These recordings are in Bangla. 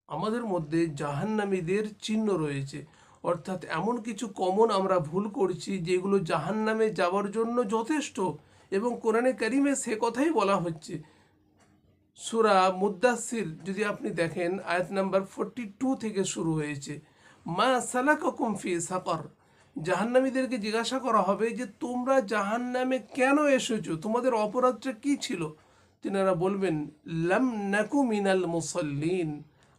আমাদের মধ্যে জাহান্নামীদের চিহ্ন রয়েছে, অর্থাৎ এমন কিছু কমন আমরা ভুল করছি যেগুলো জাহান্নামে যাওয়ার জন্য যথেষ্ট। এবং কোরআনে কারিমে সে কথাই বলা হচ্ছে। সূরা মুদ্দাসির যদি আপনি দেখেন, আয়াত নাম্বার 42 থেকে শুরু হয়েছে, মা সালাকাকুম ফি সাকর। জাহান্নামীদেরকে জিজ্ঞাসা করা হবে যে তোমরা জাহান্নামে কেন এসেছো, তোমাদের অপরাধটা কি ছিল? তিনারা বলবেন, লাম নাকু মিনাল মুসাল্লিন,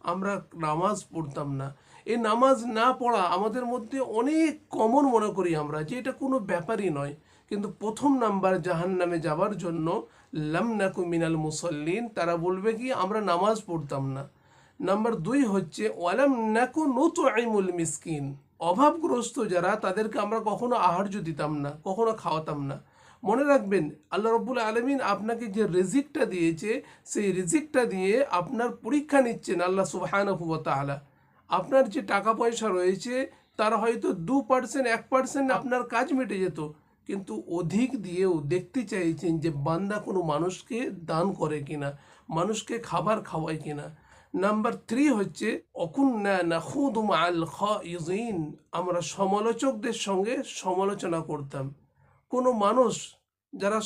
আমরা নামাজ পড়তাম না। এই নামাজ না পড়া আমাদের মধ্যে অনেক কমন মনে করি আমরা, যে এটা কোনো ব্যাপারই নয়। কিন্তু প্রথম নাম্বার জাহান্নামে যাবার জন্য লাম নাকু মিনাল মুসাল্লিন, তারা বলবে কি আমরা নামাজ পড়তাম না। নাম্বার 2 হচ্ছে ওয়ালাম নাকু নুতঈমুল মিসকিন, অভাবগ্রস্ত যারা তাদেরকে আমরা কখনো আহার্য দিতাম না, কখনো খাওয়াতাম না। মনে রাখবেন, আল্লাহ রব্বুল আলমিন আপনাকে যে রিজিকটা দিয়েছে, সেই রিজিকটা দিয়ে আপনার পরীক্ষা নিচ্ছেন আল্লাহ সুবহানাহু ওয়া তাআলা। আপনার যে টাকা পয়সা রয়েছে তার হয়তো 2%, 1% আপনার কাজ মিটে যেত, কিন্তু অধিক দিয়েও দেখতে চাইছেন যে বান্দা কোনো মানুষকে দান করে কিনা, মানুষকে খাবার খাওয়ায় কিনা। নাম্বার 3 হচ্ছে অকুন্না নাখুদু মাআল খাইজিন, আমরা সমালোচকদের সঙ্গে সমালোচনা করতাম। কোনো মানুষ যারা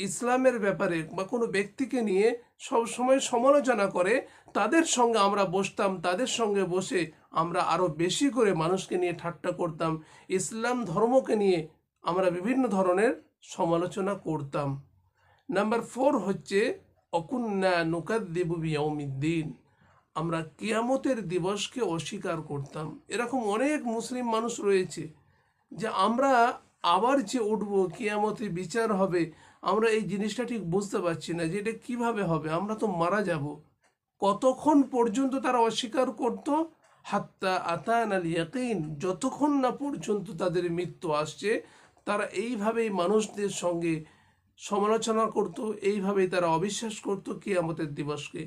ইসলামের ব্যাপারে বা কোনো ব্যক্তিকে নিয়ে সব সময় সমালোচনা করে, তাদের সঙ্গে আমরা বসতাম, তাদের সঙ্গে বসে আমরা আরও বেশি করে মানুষকে নিয়ে ঠাট্টা করতাম, ইসলাম ধর্মকে নিয়ে আমরা বিভিন্ন ধরনের সমালোচনা করতাম। নাম্বার 4 হচ্ছে অকুন্না নুকাদ্দিবু বিয়াউমিদ্দিন, আমরা কিয়ামতের দিবসকে অস্বীকার করতাম। এরকম অনেক মুসলিম মানুষ রয়েছে যে আমরা আবার যে উঠবো, কিয়ামতে বিচার হবে, আমরা এই জিনিসটা ঠিক বুঝতে পারছি না যে এটা কীভাবে হবে, আমরা তো মারা যাব। কতক্ষণ পর্যন্ত তারা অস্বীকার করত? হাত্তা আতান আল ইয়াকিন, যতক্ষণ না পর্যন্ত তাদের মৃত্যু আসছে তারা এইভাবেই মানুষদের সঙ্গে সমালোচনা করত, এইভাবেই তারা অবিশ্বাস করত কিয়ামতের দিবসকে।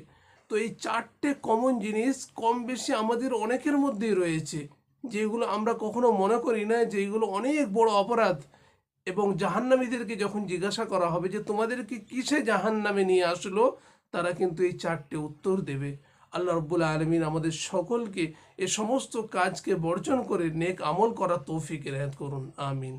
তো এই 4টে কমন জিনিস কম বেশি আমাদের অনেকের মধ্যেই রয়েছে, যেগুলো আমরা কখনো মনে করি না, যেগুলো অনেক বড় অপরাধ। এবং জাহান্নামীদেরকে যখন জিজ্ঞাসা করা হবে যে তোমাদেরকে কিসে জাহান্নামে নিয়ে আসলো, তারা কিন্তু এই 4টে উত্তর দেবে। আল্লাহ রব্বুল আলমিন আমাদের সকলকে এ সমস্ত কাজকে বর্জন করে নেক আমল করা তৌফিক এনায়েত করুন। আমিন।